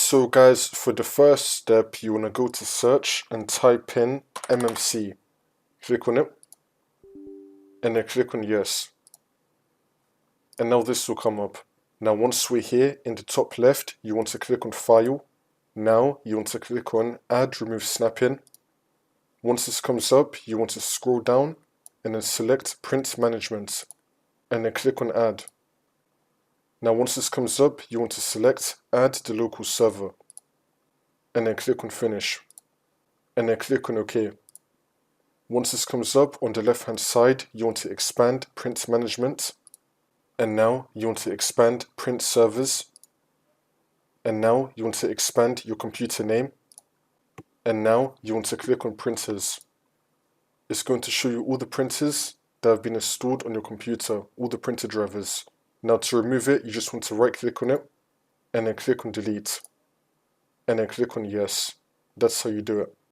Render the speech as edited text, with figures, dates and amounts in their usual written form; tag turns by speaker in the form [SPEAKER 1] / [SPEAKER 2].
[SPEAKER 1] So guys, for the first step, you want to go to search and type in MMC. Click on it, and then click on yes. And now this will come up. Now once we're here in the top left, you want to click on File. Now you want to click on Add Remove Snap-in. Once this comes up, you want to scroll down and then select Print Management, and then click on Add. Now once this comes up, you want to select Add the local server, and then click on Finish, and then click on OK. Once this comes up on the left hand side, you want to expand Print Management, and now you want to expand Print Servers, and now you want to expand your computer name, and now you want to click on Printers. It's going to show you all the printers that have been installed on your computer, all the printer drivers. Now to remove it, you just want to right click on it, and then click on Delete, and then click on Yes. That's how you do it.